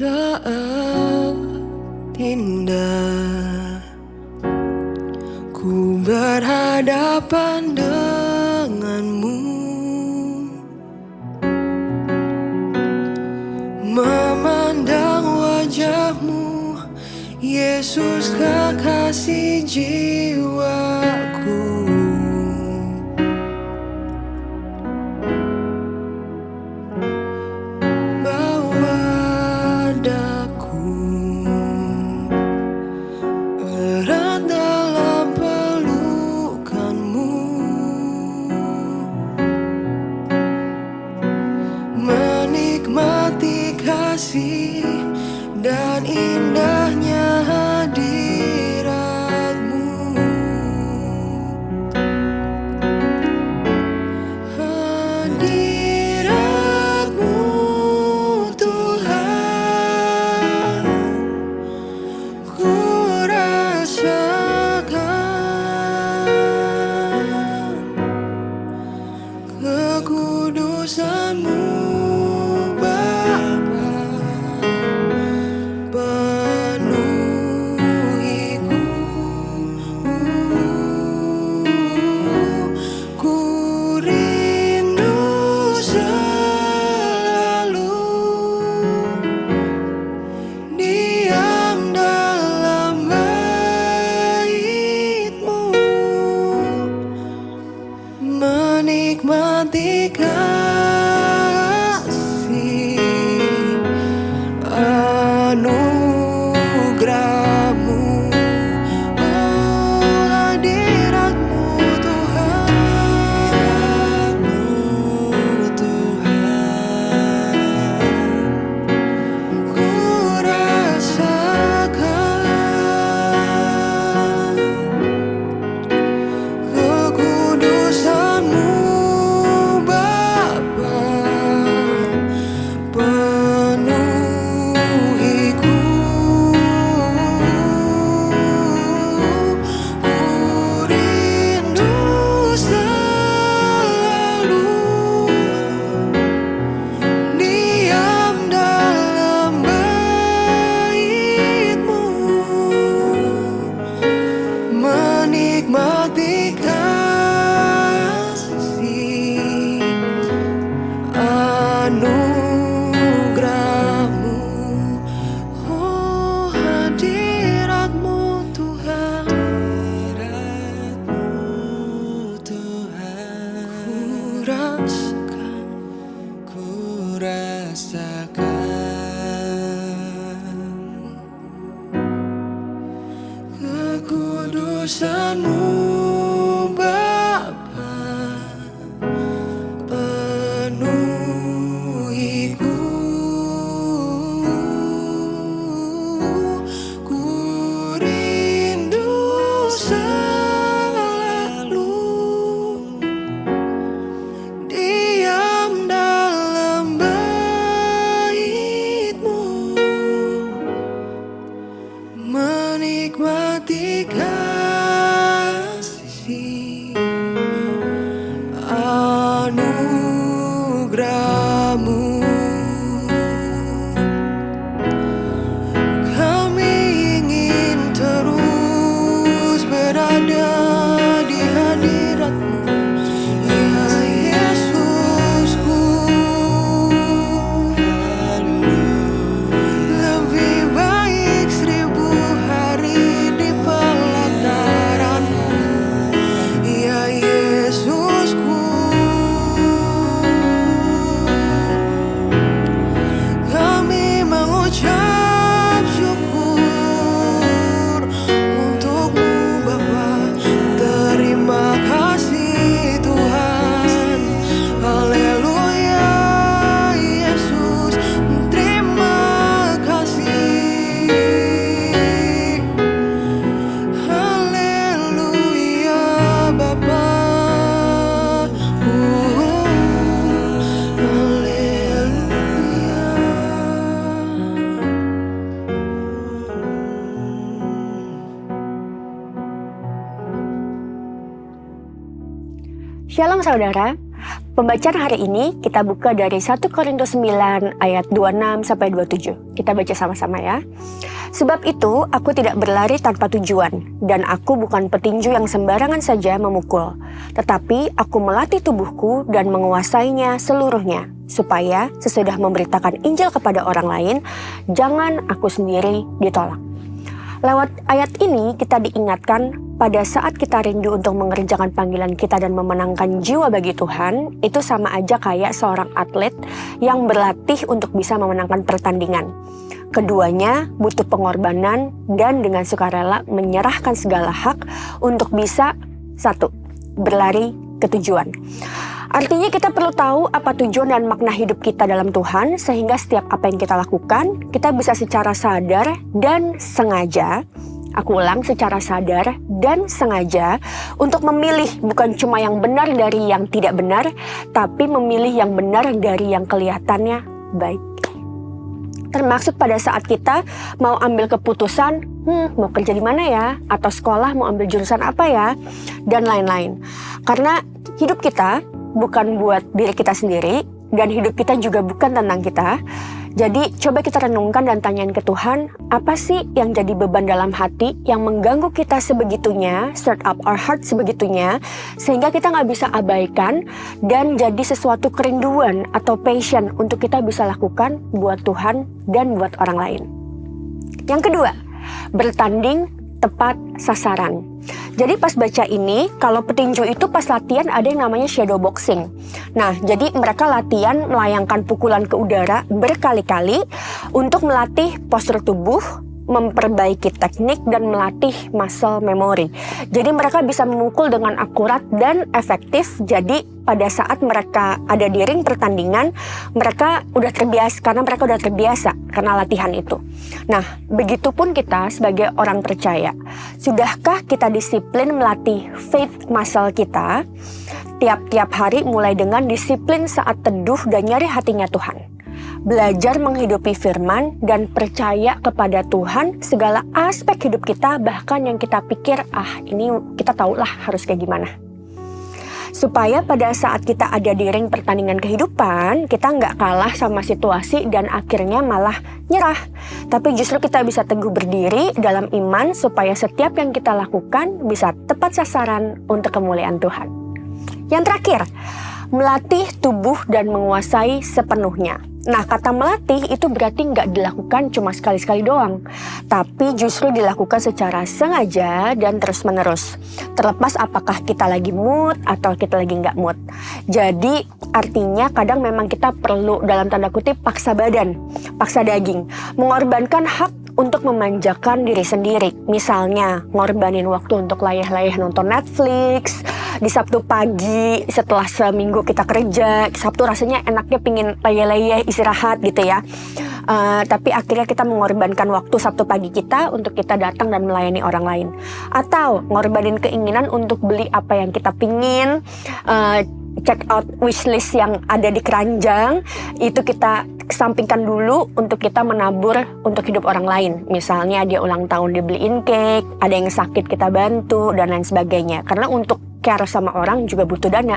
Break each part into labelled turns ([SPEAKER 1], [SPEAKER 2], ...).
[SPEAKER 1] Saat indah ku berhadapan denganmu, memandang wajahmu, Yesus kekasih jiwaku. Bawa daku erat dalam pelukanmu, menikmati kasih dan indahnya hadiratmu. Hadiratmu Tuhan, ku rasakan kekudusan-Mu Bapa. Penuhiku, ku rindu selalu diam dalam bait-Mu, menikmati kasih anugerah-Mu. Oh, hadirat-Mu Tuhan, ku rasakan kekudusan-Mu Bapa. Penuhiku, ku rindu selalu diam dalam bait-Mu, menikmati kasih anugerah-Mu. Oh, hadirat-Mu Tuhan, ku rasakan kekudusan-Mu Bapa. Penuhiku, ku rindu selalu diam dalam bait-Mu, menikmati kasih anugerah-Mu. Kami ingin terus berada di hadirat-Mu, ya Yesusku. Lebih baik 1000 hari di pelataran-Mu,
[SPEAKER 2] Shalom saudara, pembacaan hari ini kita buka dari 1 Korintus 9 ayat 26 sampai 27. Kita baca sama-sama ya. Sebab itu aku tidak berlari tanpa tujuan, dan aku bukan petinju yang sembarangan saja memukul. Tetapi aku melatih tubuhku dan menguasainya seluruhnya, supaya sesudah memberitakan Injil kepada orang lain, jangan aku sendiri ditolak. Lewat ayat ini kita diingatkan pada saat kita rindu untuk mengerjakan panggilan kita dan memenangkan jiwa bagi Tuhan, itu sama aja kayak seorang atlet yang berlatih untuk bisa memenangkan pertandingan. Keduanya butuh pengorbanan dan dengan sukarela menyerahkan segala hak untuk bisa, satu, berlari ke tujuan. Artinya kita perlu tahu apa tujuan dan makna hidup kita dalam Tuhan, sehingga setiap apa yang kita lakukan, kita bisa secara sadar dan sengaja, aku ulang, secara sadar dan sengaja untuk memilih bukan cuma yang benar dari yang tidak benar, tapi memilih yang benar dari yang kelihatannya baik. Termaksud pada saat kita mau ambil keputusan, mau kerja di mana ya? Atau sekolah mau ambil jurusan apa ya? Dan lain-lain. Karena hidup kita bukan buat diri kita sendiri, dan hidup kita juga bukan tentang kita. Jadi coba kita renungkan dan tanyain ke Tuhan, apa sih yang jadi beban dalam hati yang mengganggu kita sebegitunya, stir up our heart sebegitunya, sehingga kita gak bisa abaikan dan jadi sesuatu kerinduan atau passion untuk kita bisa lakukan buat Tuhan dan buat orang lain. Yang kedua, bertanding tepat sasaran. Jadi pas baca ini, kalau petinju itu pas latihan ada yang namanya shadow boxing. Nah, jadi mereka latihan melayangkan pukulan ke udara berkali-kali untuk melatih postur tubuh, memperbaiki teknik, dan melatih muscle memory. Jadi mereka bisa memukul dengan akurat dan efektif. Jadi pada saat mereka ada di ring pertandingan, mereka udah terbiasa karena latihan itu. Nah, begitupun kita sebagai orang percaya. Sudahkah kita disiplin melatih faith muscle kita tiap-tiap hari, mulai dengan disiplin saat teduh dan nyari hatinya Tuhan? Belajar menghidupi firman dan percaya kepada Tuhan segala aspek hidup kita, bahkan yang kita pikir, ini kita tahulah harus kayak gimana. Supaya pada saat kita ada di ring pertandingan kehidupan, kita nggak kalah sama situasi dan akhirnya malah nyerah. Tapi justru kita bisa teguh berdiri dalam iman supaya setiap yang kita lakukan bisa tepat sasaran untuk kemuliaan Tuhan. Yang terakhir, melatih tubuh dan menguasai sepenuhnya. Nah, kata melatih itu berarti nggak dilakukan cuma sekali-sekali doang, tapi justru dilakukan secara sengaja dan terus-menerus. Terlepas apakah kita lagi mood atau kita lagi nggak mood. Jadi artinya kadang memang kita perlu dalam tanda kutip paksa badan, paksa daging, mengorbankan hak untuk memanjakan diri sendiri. Misalnya ngorbanin waktu untuk layah-layah nonton Netflix. Di Sabtu pagi setelah seminggu kita kerja, Sabtu rasanya enaknya pingin layah-layah istirahat gitu ya. Tapi akhirnya kita mengorbankan waktu Sabtu pagi kita untuk kita datang dan melayani orang lain. Atau ngorbanin keinginan untuk beli apa yang kita pingin, check out wishlist yang ada di keranjang, itu kita kesampingkan dulu untuk kita menabur untuk hidup orang lain. Misalnya dia ulang tahun dibeliin cake, ada yang sakit kita bantu, dan lain sebagainya. Karena untuk care sama orang juga butuh dana.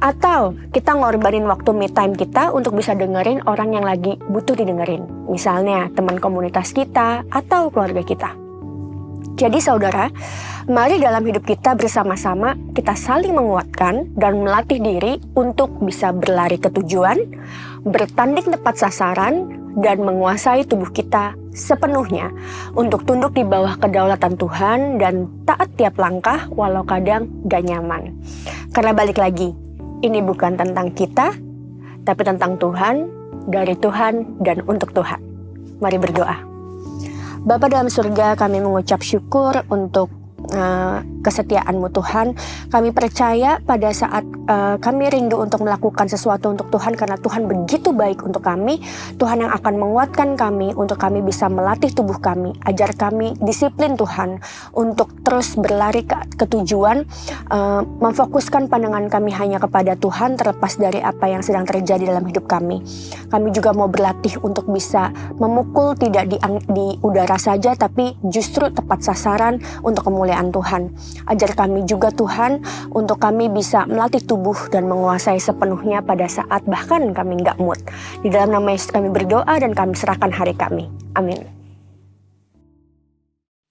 [SPEAKER 2] Atau kita ngorbanin waktu me time kita untuk bisa dengerin orang yang lagi butuh didengerin. Misalnya teman komunitas kita atau keluarga kita. Jadi saudara, mari dalam hidup kita bersama-sama kita saling menguatkan dan melatih diri untuk bisa berlari ke tujuan, bertanding tepat sasaran, dan menguasai tubuh kita sepenuhnya untuk tunduk di bawah kedaulatan Tuhan dan taat tiap langkah walau kadang gak nyaman. Karena balik lagi, ini bukan tentang kita, tapi tentang Tuhan, dari Tuhan, dan untuk Tuhan. Mari berdoa. Bapa dalam surga, kami mengucap syukur untuk kesetiaan-Mu Tuhan. Kami percaya pada saat kami rindu untuk melakukan sesuatu untuk Tuhan, karena Tuhan begitu baik untuk kami. Tuhan yang akan menguatkan kami untuk kami bisa melatih tubuh kami. Ajar kami disiplin Tuhan untuk terus berlari ke tujuan, memfokuskan pandangan kami hanya kepada Tuhan terlepas dari apa yang sedang terjadi dalam hidup kami. Kami juga mau berlatih untuk bisa memukul tidak di udara saja, tapi justru tepat sasaran untuk kemuliaan Tuhan. Ajar kami juga Tuhan, untuk kami bisa melatih tubuh dan menguasai sepenuhnya pada saat bahkan kami nggak mood. Di dalam nama Yesus kami berdoa dan kami serahkan hari kami. Amin.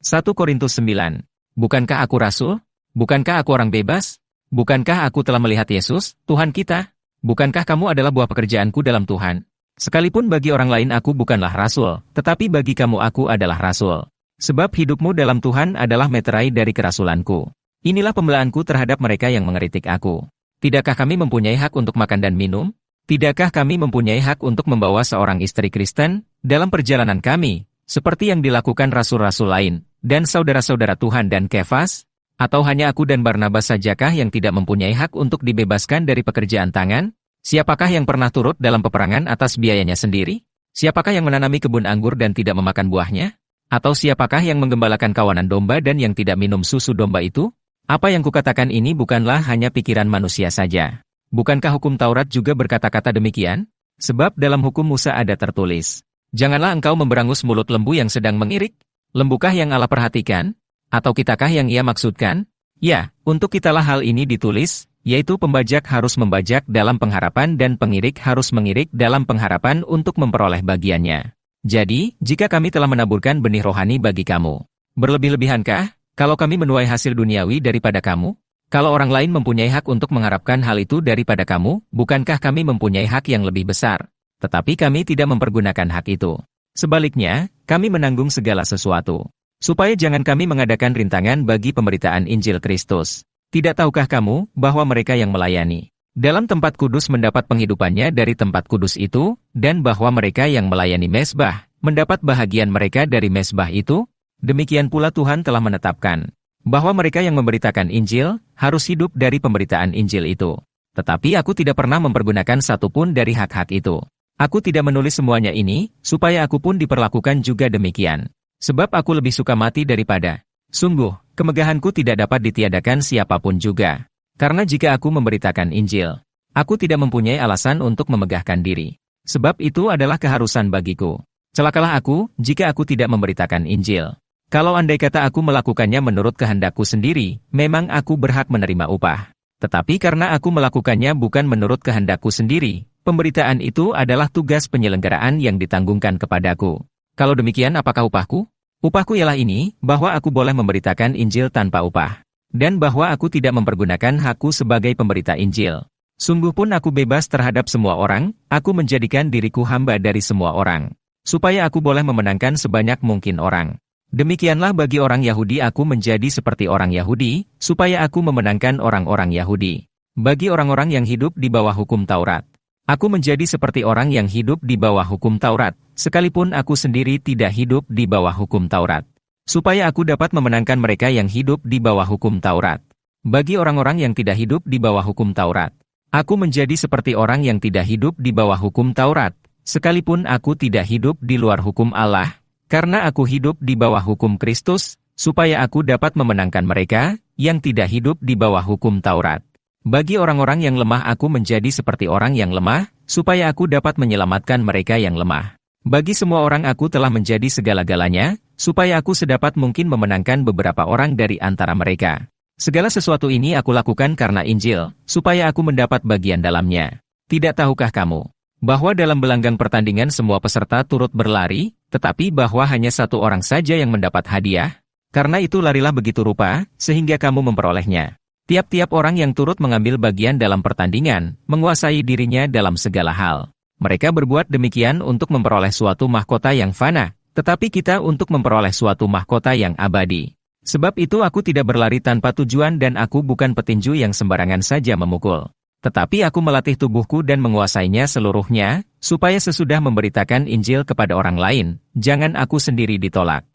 [SPEAKER 3] 1 Korintus 9. Bukankah aku rasul? Bukankah aku orang bebas? Bukankah aku telah melihat Yesus, Tuhan kita? Bukankah kamu adalah buah pekerjaanku dalam Tuhan? Sekalipun bagi orang lain aku bukanlah rasul, tetapi bagi kamu aku adalah rasul. Sebab hidupmu dalam Tuhan adalah meterai dari kerasulanku. Inilah pembelaanku terhadap mereka yang mengeritik aku. Tidakkah kami mempunyai hak untuk makan dan minum? Tidakkah kami mempunyai hak untuk membawa seorang istri Kristen dalam perjalanan kami, seperti yang dilakukan rasul-rasul lain, dan saudara-saudara Tuhan dan Kefas? Atau hanya aku dan Barnabas sajakah yang tidak mempunyai hak untuk dibebaskan dari pekerjaan tangan? Siapakah yang pernah turut dalam peperangan atas biayanya sendiri? Siapakah yang menanami kebun anggur dan tidak memakan buahnya? Atau siapakah yang menggembalakan kawanan domba dan yang tidak minum susu domba itu? Apa yang kukatakan ini bukanlah hanya pikiran manusia saja. Bukankah hukum Taurat juga berkata-kata demikian? Sebab dalam hukum Musa ada tertulis, janganlah engkau memberangus mulut lembu yang sedang mengirik. Lembukah yang Allah perhatikan? Atau kitakah yang ia maksudkan? Ya, untuk kitalah hal ini ditulis, yaitu pembajak harus membajak dalam pengharapan dan pengirik harus mengirik dalam pengharapan untuk memperoleh bagiannya. Jadi, jika kami telah menaburkan benih rohani bagi kamu, berlebih-lebihankah kalau kami menuai hasil duniawi daripada kamu? Kalau orang lain mempunyai hak untuk mengharapkan hal itu daripada kamu, bukankah kami mempunyai hak yang lebih besar? Tetapi kami tidak mempergunakan hak itu. Sebaliknya, kami menanggung segala sesuatu, supaya jangan kami mengadakan rintangan bagi pemberitaan Injil Kristus. Tidak tahukah kamu bahwa mereka yang melayani dalam tempat kudus mendapat penghidupannya dari tempat kudus itu, dan bahwa mereka yang melayani mezbah mendapat bahagian mereka dari mezbah itu? Demikian pula Tuhan telah menetapkan bahwa mereka yang memberitakan Injil harus hidup dari pemberitaan Injil itu. Tetapi aku tidak pernah mempergunakan satupun dari hak-hak itu. Aku tidak menulis semuanya ini, supaya aku pun diperlakukan juga demikian. Sebab aku lebih suka mati daripada. Sungguh, kemegahanku tidak dapat ditiadakan siapapun juga. Karena jika aku memberitakan Injil, aku tidak mempunyai alasan untuk memegahkan diri. Sebab itu adalah keharusan bagiku. Celakalah aku, jika aku tidak memberitakan Injil. Kalau andai kata aku melakukannya menurut kehendakku sendiri, memang aku berhak menerima upah. Tetapi karena aku melakukannya bukan menurut kehendakku sendiri, pemberitaan itu adalah tugas penyelenggaraan yang ditanggungkan kepadaku. Kalau demikian apakah upahku? Upahku ialah ini, bahwa aku boleh memberitakan Injil tanpa upah. Dan bahwa aku tidak mempergunakan hakku sebagai pemberita Injil. Sungguh pun aku bebas terhadap semua orang, aku menjadikan diriku hamba dari semua orang, supaya aku boleh memenangkan sebanyak mungkin orang. Demikianlah bagi orang Yahudi aku menjadi seperti orang Yahudi, supaya aku memenangkan orang-orang Yahudi. Bagi orang-orang yang hidup di bawah hukum Taurat, aku menjadi seperti orang yang hidup di bawah hukum Taurat, sekalipun aku sendiri tidak hidup di bawah hukum Taurat, supaya aku dapat memenangkan mereka yang hidup di bawah hukum Taurat. Bagi orang-orang yang tidak hidup di bawah hukum Taurat, aku menjadi seperti orang yang tidak hidup di bawah hukum Taurat, sekalipun aku tidak hidup di luar hukum Allah, karena aku hidup di bawah hukum Kristus, supaya aku dapat memenangkan mereka yang tidak hidup di bawah hukum Taurat. Bagi orang-orang yang lemah aku menjadi seperti orang yang lemah, supaya aku dapat menyelamatkan mereka yang lemah. Bagi semua orang aku telah menjadi segala-galanya, supaya aku sedapat mungkin memenangkan beberapa orang dari antara mereka. Segala sesuatu ini aku lakukan karena Injil, supaya aku mendapat bagian dalamnya. Tidak tahukah kamu bahwa dalam gelanggang pertandingan semua peserta turut berlari, tetapi bahwa hanya satu orang saja yang mendapat hadiah? Karena itu larilah begitu rupa, sehingga kamu memperolehnya. Tiap-tiap orang yang turut mengambil bagian dalam pertandingan, menguasai dirinya dalam segala hal. Mereka berbuat demikian untuk memperoleh suatu mahkota yang fana, tetapi kita untuk memperoleh suatu mahkota yang abadi. Sebab itu aku tidak berlari tanpa tujuan dan aku bukan petinju yang sembarangan saja memukul. Tetapi aku melatih tubuhku dan menguasainya seluruhnya, supaya sesudah memberitakan Injil kepada orang lain, jangan aku sendiri ditolak.